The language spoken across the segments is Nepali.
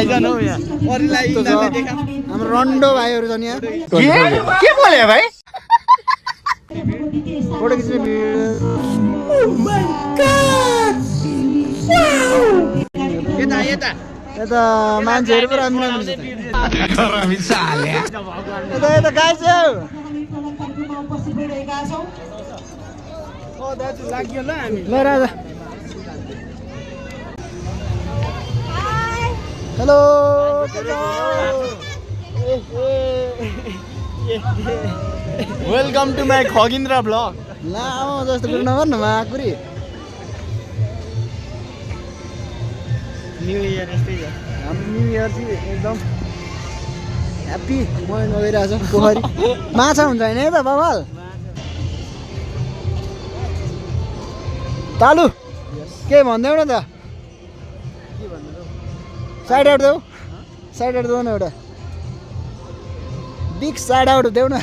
आइजन हौ यहाँ हाम्रो रन्डो भाइहरू छन् यहाँ के बोले भाइ फोटो खिच्ने यता मान्छेहरू पो राम्रो यता गाई छेउ ल राजा hello welcome to my Khagindra blog लामो जस्तो कुरो नगर न माकुरी न्यू इयर यस्तै छ हाम्रो न्यु इयर चाहिँ एकदम ह्याप्पी मोमेन्ट गइरहेको छ पोखरी माछा हुन्छ होइन त बबाल तालु के भनिदेऊ न त साइड आउट देऊ साइड आउट देऊ न एउटा बिग साइड आउट देऊ न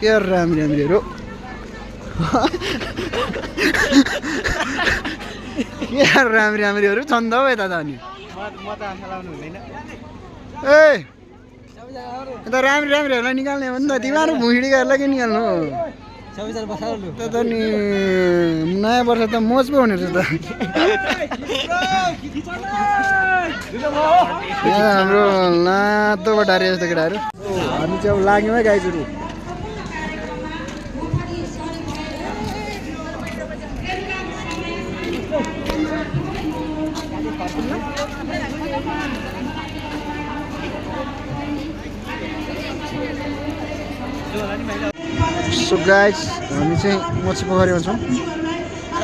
के राम्री राम्रीहरू के राम्री राम्रीहरू छन् त हौ यता त अनि ए यता राम्री राम्रीहरूलाई निकाल्ने हो नि त तिमीहरू भुँडीहरूलाई के निकाल्नु त त नि नयाँ वर्ष त मोज पो हुने रहेछ त यहाँ हाम्रो लातो बटारे जस्तो केटाहरू हामी चाहिँ अब लाग्यौँ है गाईचुरु सो गाइज हामी चाहिँ मच्छी पोखरीमा छौँ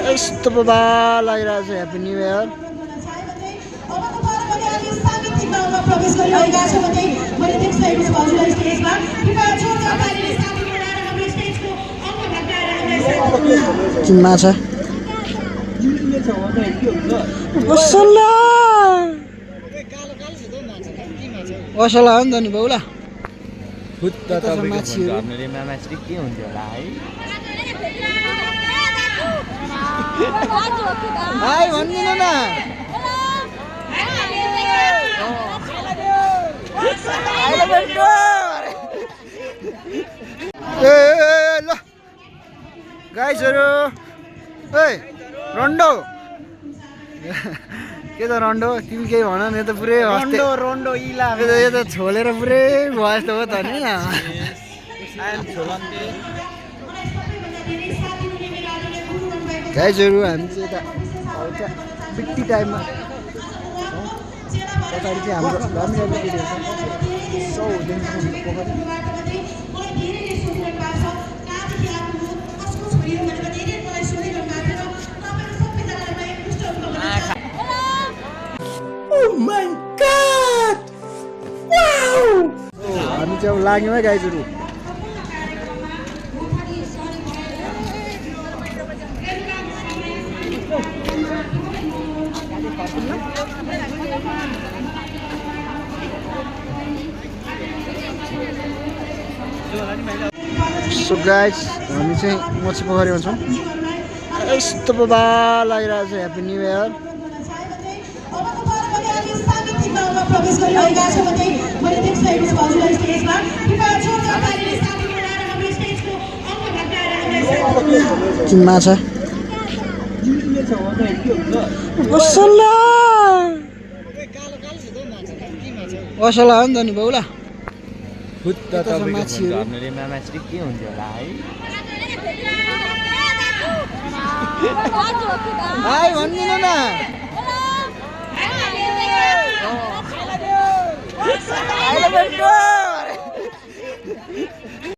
यस्तो बा लागिरहेको छ ह्याप्पी न्यु इयर माछा असला हो नि त नि बाउला माछीहरू के हुन्थ्यो होला है हाई भनिदिनु न ए ल गाइसहरू ए रन्डो के त रन्डो तिमी केही भन न यो त पुरै रोन्डो इला यो त छोलेर पुरै भयो जस्तो हो त नि गाइजहरू हामी चाहिँ यता हल्का बिट्टी टाइममा पछाडि चाहिँ हाम्रो राम्रो राम्रो केटीहरू छ पोखरी हामी चाहिँ अब लाग्यौँ है गाईचुरु सो गाइज हामी चाहिँ मच्छी पोखरीमा छौँ यस्तो बा लागिरहेको छ ह्याप्पी न्यु इयर माछा असला हो नि त नि बाउला माछीहरू के हुन्थ्यो होला है हाई भनिदिनु न ल